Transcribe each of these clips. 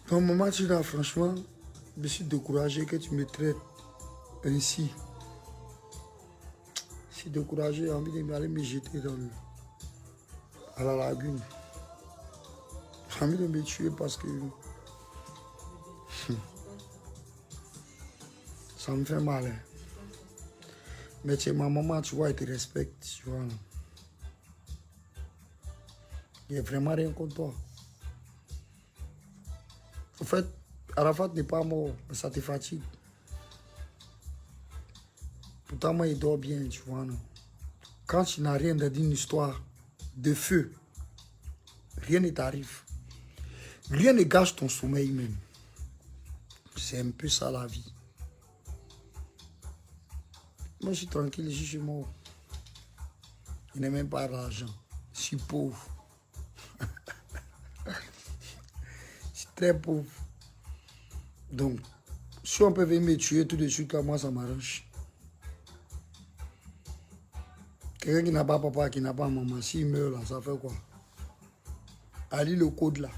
Donc, maman, tu là, franchement, je suis découragé que tu me traites ainsi. Je suis découragé, j'ai envie d'aller me jeter à la lagune. J'ai envie de me tuer parce que ça me fait mal. Hein. Mais tu es ma maman, tu vois, elle te respecte, tu vois. Il n'y a vraiment rien contre toi. En fait, Arafat n'est pas mort, mais ça te fatigue. Pourtant, moi, il dort bien, tu vois. Non? Quand tu n'as rien d'une histoire de feu, rien ne t'arrive. Rien ne gâche ton sommeil même. C'est un peu ça la vie. Moi, je suis tranquille, je suis mort. Je n'ai même pas d'argent. Je suis pauvre. Je suis très pauvre. Donc, si on peut venir me tuer tout de suite, là, moi, ça m'arrange. Quelqu'un qui n'a pas papa, qui n'a pas maman, s'il meurt là, ça fait quoi? Ali le code là.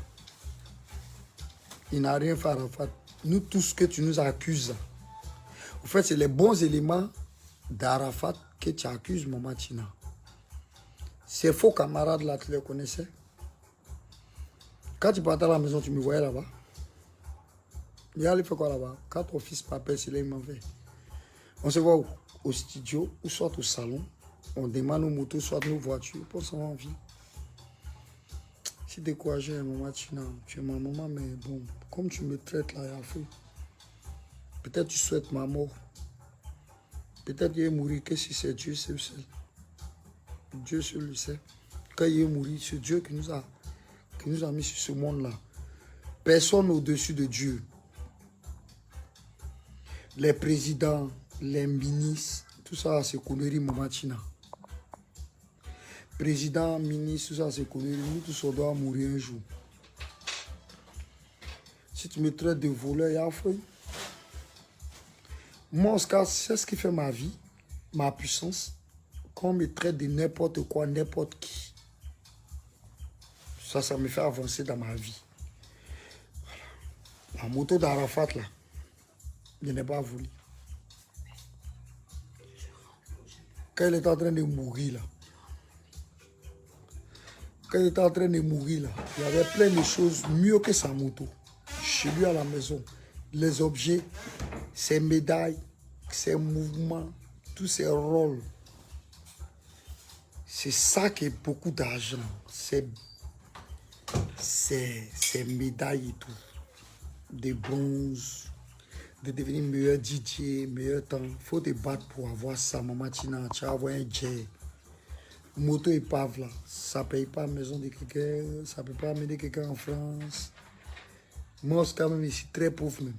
Il n'a rien fait à Arafat. Nous, tout ce que tu nous accuses, en fait, c'est les bons éléments d'Arafat que tu accuses, Maman Tina. Ces faux camarades là, tu les connaissais? Quand tu partais à la maison, tu me voyais là-bas. Il allait faire quoi là-bas? Quand ton fils m'appelle, c'est là il m'en fait. On se voit où? Au studio, ou soit au salon. On demande nos motos, soit nos voitures, pour s'en envie. Je suis découragé, Maman Tina. Tu es ma maman, mais bon, comme tu me traites là, il a fait. Peut-être tu souhaites ma mort. Peut-être qu'il est mourir, que si c'est Dieu, c'est seul. Dieu seul le sait. Quand il est mourir, c'est Dieu qui nous a mis sur ce monde-là. Personne au-dessus de Dieu. Les présidents, les ministres, tout ça, c'est conneries, Maman Tina. Président, ministre, tout ça, c'est conneries. Nous tous, on doit mourir un jour. Si tu me traites de voleur, il y a un feu. Moi, c'est ce qui fait ma vie, ma puissance. Quand on me traite de n'importe quoi, n'importe qui. Ça me fait avancer dans ma vie. Voilà. La moto d'Arafat, là, je n'ai pas voulu. Quand il était en train de mourir, là, il y avait plein de choses mieux que sa moto. Chez lui à la maison, les objets, ses médailles, ses mouvements, tous ses rôles. C'est ça qui est beaucoup d'argent. Ces médailles et tout. Des bronzes, de devenir meilleur DJ, meilleur temps. Il faut te battre pour avoir ça, Maman Tina. Tu vas avoir un jet. Moto épave là, ça ne paye pas la maison de quelqu'un, ça ne peut pas amener quelqu'un en France. Moi, quand même, je suis très pauvre même.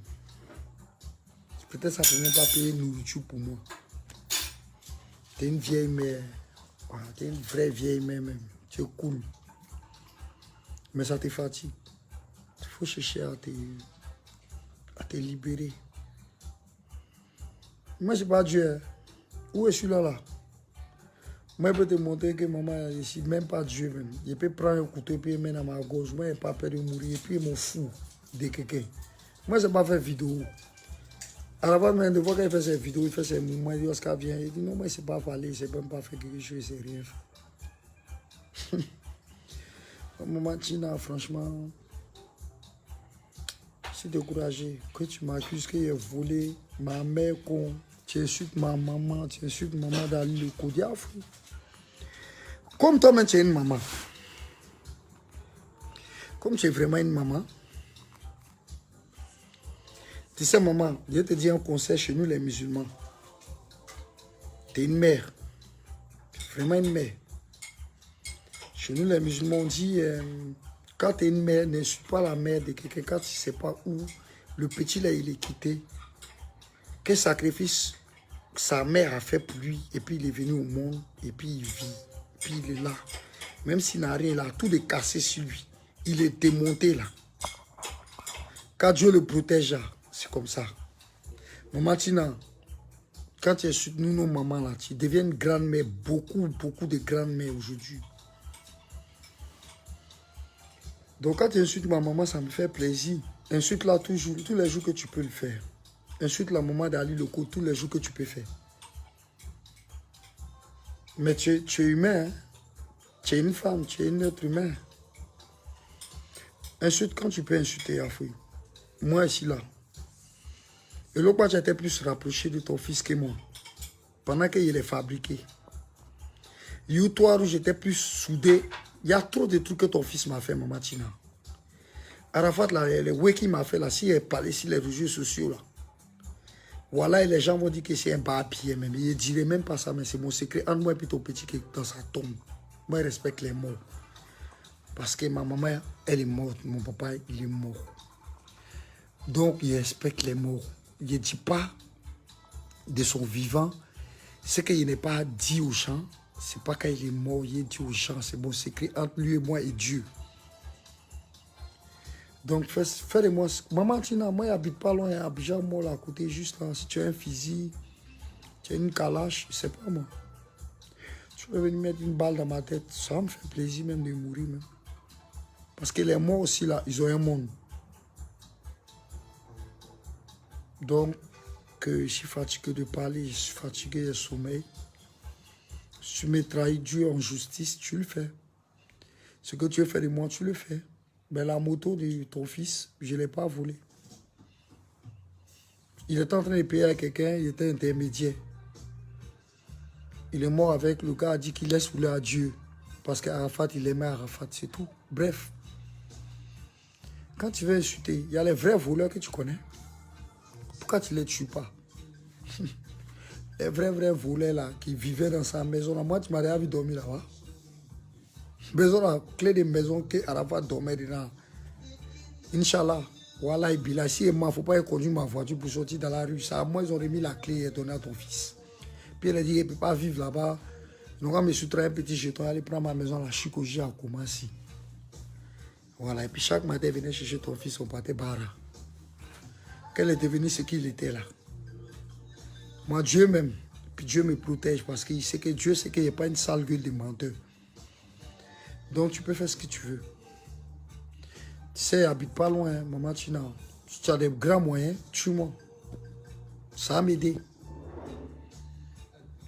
Peut-être ça ne peut même pas payer nourriture pour moi. Tu es une vieille mère. Voilà, tu es une vraie vieille mère même. Tu es cool. Mais ça te fatigue. Il faut chercher à te libérer. Moi, je ne sais pas Dieu. Hein. Où est celui-là? Moi, je peux te montrer que maman, je ne suis même pas Dieu même. Je peux prendre un couteau et puis mettre dans ma gorge. Moi, je n'ai pas peur de mourir. Et puis, je m'en fous de quelqu'un. Moi, je n'ai pas fait vidéo. À la base, même, de fois qu'il fait ses vidéos, il fait ses mouvements, il dit Oscar vient. Il dit non, moi, je ne sais pas parler, je ne sais même pas faire quelque chose, je ne sais rien faire. Maman Tina, franchement, je suis découragé. Que tu m'accuses qu'il a volé ma mère, con. Tu insultes ma maman, tu insultes maman d'Ali le Kodia. Comme toi-même, tu es une maman. Comme tu es vraiment une maman. Tu sais, maman, je te dis un conseil chez nous, les musulmans. Tu es une mère. Vraiment une mère. Chez nous, les musulmans, on dit, quand tu es une mère, n'insulte pas la mère de quelqu'un quand tu ne sais pas où le petit, là, il est quitté. Quel sacrifice sa mère a fait pour lui. Et puis, il est venu au monde. Et puis, il vit. Et puis, il est là. Même s'il n'a rien, il a tout décassé sur lui. Il est démonté, là. Quand Dieu le protège, là, c'est comme ça. Maman Tina, quand tu es soutenu nos mamans, là, tu deviens une grande-mère. Beaucoup de grandes-mères aujourd'hui. Donc, quand tu insultes ma maman, ça me fait plaisir. Insulte-la toujours, tous les jours que tu peux le faire. Insulte la maman d'Ali Loco tous les jours que tu peux faire. Mais tu es humain, hein? Tu es une femme, tu es un être humain. Insulte quand tu peux insulter, Afoui. Moi, ici, là. Et l'autre, tu étais plus rapproché de ton fils que moi. Pendant qu'il est fabriqué. You, toi, j'étais plus soudé. Il y a trop de trucs que ton fils m'a fait, maman Tina. Arafat, là, le way qu'il m'a fait, là, s'il est parlé sur les réseaux sociaux, là. Voilà, et les gens vont dire que c'est un papier, même. Il ne dirait même pas ça, mais c'est mon secret. Entre moi et puis ton petit qui est dans sa tombe. Moi, je respecte les morts. Parce que ma maman, elle est morte. Mon papa, il est mort. Donc, il respecte les morts. Il ne dit pas de son vivant. Ce qu'il n'est pas dit aux gens, ce n'est pas quand il est mort, il est dit aux gens. C'est mon secret entre lui et moi et Dieu. Donc, fais de moi. Maman Tina, moi, je n'habite pas loin. À Abidjan, moi, là, à côté, juste là. Si tu as un fusil, tu as une calache, je ne sais pas, moi. Tu peux venir mettre une balle dans ma tête. Ça me fait plaisir même de mourir, même. Parce que les morts aussi, là, ils ont un monde. Donc, je suis fatigué de parler, je suis fatigué de sommeil. Si tu me trahis Dieu en justice, tu le fais. Ce que tu veux faire de moi, tu le fais. Mais la moto de ton fils, je ne l'ai pas volée. Il était en train de payer à quelqu'un, il était intermédiaire. Il est mort avec le gars, a dit qu'il laisse rouler à Dieu. Parce qu'Arafat, il aimait Arafat, c'est tout. Bref. Quand tu veux insulter, il y a les vrais voleurs que tu connais. Pourquoi tu ne les tues pas? Les vrais voleurs là, qui vivaient dans sa maison. Là. Moi, tu m'as déjà vu dormir là-bas. Maison la clé de maison que Arafat dormait dedans. Inch'Allah. Voilà, il a si il ne faut pas conduire ma voiture pour sortir dans la rue. Ça, moi, ils ont remis la clé et donné à ton fils. Puis il a dit qu'il ne peut pas vivre là-bas. Donc, quand je me suis trouvé un petit jeton, aller prendre ma maison, la Chikoji a commencé. Voilà, et puis chaque matin, il venait chercher ton fils, on partait barra. Quel est devenu ce qu'il était là? Moi, Dieu même, puis Dieu me protège parce qu'il sait que Dieu sait qu'il n'y a pas une sale gueule de menteur. Donc, tu peux faire ce que tu veux. Tu sais, habite pas loin, hein, maman Tina. Si tu as des grands moyens, tue-moi. Ça va m'aider.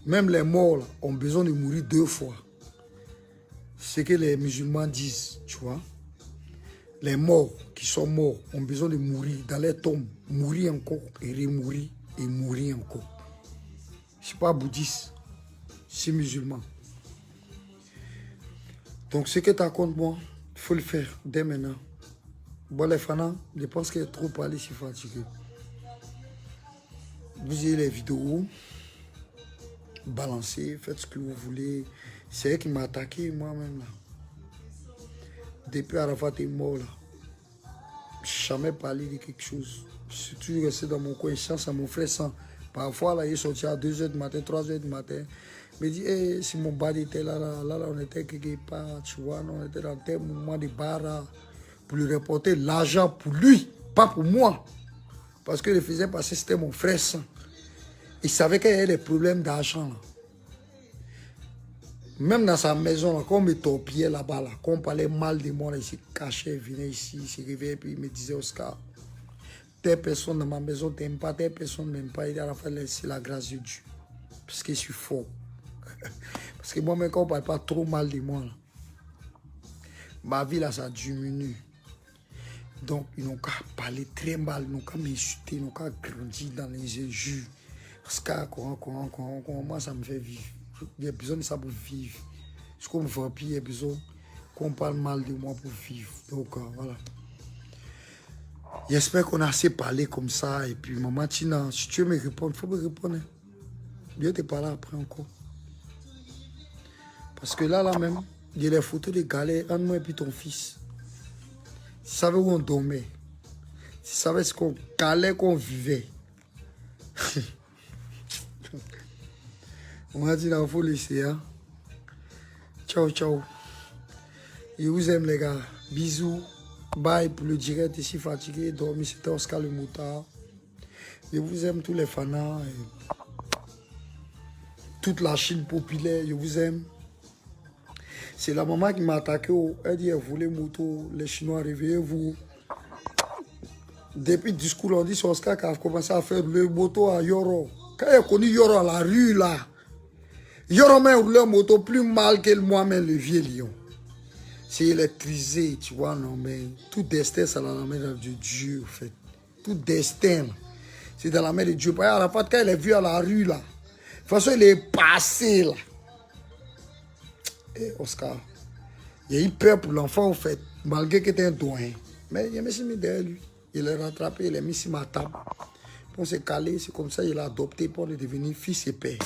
Même les morts là, ont besoin de mourir 2 fois. C'est ce que les musulmans disent, tu vois. Les morts qui sont morts ont besoin de mourir dans les tombes, mourir encore et remourir et mourir encore. Je ne suis pas bouddhiste, je suis musulman. Donc ce que tu as contre moi, il faut le faire dès maintenant. Bon les fans, je pense qu'il y a trop parlé, je suis fatigué. Vous avez les vidéos, balancez, faites ce que vous voulez. C'est elle qui m'a attaqué moi-même là. Depuis Arafat est mort là. Je n'ai jamais parlé de quelque chose. Je suis toujours resté dans mon coin, je sens à mon frère sang. Parfois là, il est sorti à 2 h du matin, 3 h du matin. Il me dit, hey, si mon bad était là, on était quelque part, tu vois, on était dans tel moment de barra pour lui reporter l'argent pour lui, pas pour moi. Parce que je le faisais passer, c'était mon frère sang. Il savait qu'il y avait des problèmes d'argent là. Même dans sa maison, là, quand on me torpillait là-bas, là, quand on parlait mal de moi, là, il se cachait, il venait ici, il se réveillait, puis il me disait, Oscar, telle personne dans ma maison ne t'aime pas, telle personne ne m'aime pas. Il dit, à la fin, c'est la grâce de Dieu. Parce que je suis fort. Parce que moi-même, quand on ne parle pas trop mal de moi, là, ma vie, là, ça diminue. Donc, ils n'ont qu'à parler très mal, ils n'ont qu'à m'insulter, ils n'ont qu'à grandir dans les injures. Parce que moi, ça me fait vivre. Il y a besoin de ça pour vivre. Je suis comme vampire, il y a besoin qu'on parle mal de moi pour vivre. Donc, voilà. J'espère qu'on a assez parlé comme ça. Et puis, maman Tina, si tu veux me répondre, il faut me répondre. Je vais te parler après encore. Parce que là même, il y a les photos de galères entre moi et puis ton fils. Tu savais où on dormait. Tu savais ce qu'on galère qu'on vivait. On a dit qu'il faut laisser. Hein? Ciao, ciao. Je vous aime les gars. Bisous. Bye pour le direct. Je suis fatigué. Dormi, c'était Oscar le Moutard. Je vous aime tous les fans. Toute la Chine populaire. Je vous aime. C'est la maman qui m'a attaqué. Elle dit elle voulait moto. Les Chinois, réveillez-vous. Depuis le discours, on dit c'est Oscar qui a commencé à faire le moto à Yoro. Quand il a connu Yoro à la rue, là, Yoro m'a roulé un moto plus mal que moi-même, le vieux lion. C'est électrisé, tu vois, non, mais tout destin, c'est dans la main de Dieu, en fait. Tout destin, c'est dans la main de Dieu. Par exemple, quand il est vu à la rue, là, de toute façon, il est passé, là. Et Oscar, il a eu peur pour l'enfant, en fait, malgré qu'il était un doyen. Mais il a mis derrière lui. Il l'a rattrapé, il l'a mis sur ma table. Puis on s'est calé, c'est comme ça qu'il a adopté pour devenir fils et père.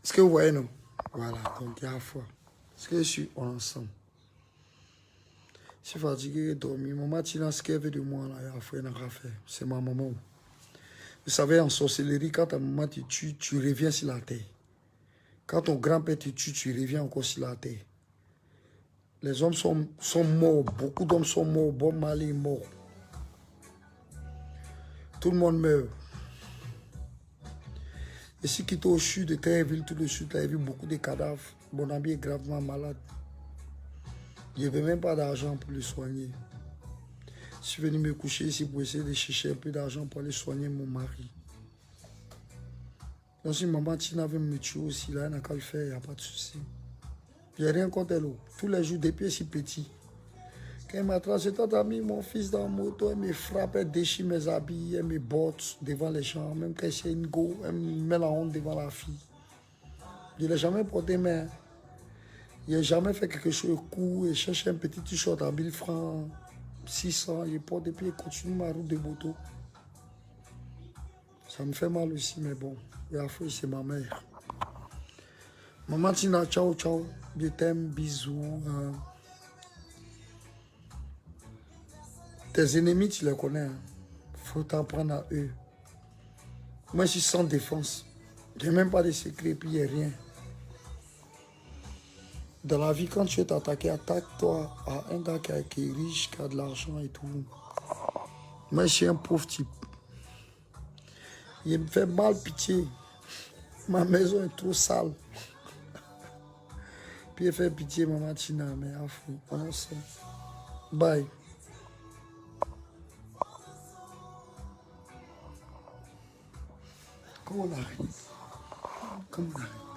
Est-ce que vous voyez, non? Voilà, donc il y a la foi. Est-ce que je suis ensemble? Je suis fatigué, dormi. Maman, tu n'as ce qu'elle veut de moi, là, il y a la foi, il n'a rien fait. C'est ma maman. Vous savez, en sorcellerie, quand ta maman te tue, tu reviens sur la terre. Quand ton grand-père te tue, tu reviens encore sur la terre. Les hommes sont morts. Beaucoup d'hommes sont morts. Bob Marley est mort. Tout le monde meurt. Et si quitte au sud de Terreville, tout de suite, là, il y a vu beaucoup de cadavres. Mon ami est gravement malade. Il n'y avait même pas d'argent pour le soigner. Je suis venu me coucher ici pour essayer de chercher un peu d'argent pour aller soigner mon mari. Donc si maman Tina veut me tuer aussi, là, elle n'a qu'à le faire, il n'y a pas de souci. Il n'y a rien contre elle. Tous les jours, depuis si petit. Quand elle m'a tracé, t'as mis mon fils dans la moto, elle me frappe, elle déchire mes habits, elle me botte devant les gens. Même quand c'est une go, elle me met la honte devant la fille. Je ne l'ai jamais porté main. Il n'a jamais fait quelque chose de court. Il cherche un petit t-shirt à 1000 francs, 600. Il porte et puis il continue ma route de moto. Ça me fait mal aussi, mais bon. La fois, c'est ma mère. Maman Tina, ciao, ciao. Je t'aime, bisous. Tes ennemis, tu les connais. Il faut t'en prendre à eux. Moi, je suis sans défense. Je n'ai même pas de secret, puis il n'y a rien. Dans la vie, quand tu es attaqué, attaque-toi à un gars qui est riche, qui a de l'argent et tout. Moi, je suis un pauvre type. Il me fait mal pitié. Ma maison est trop sale. Puis il fait pitié, maman Tina, mais à fou. On sait. Bye. Comment on arrive? Comment on arrive?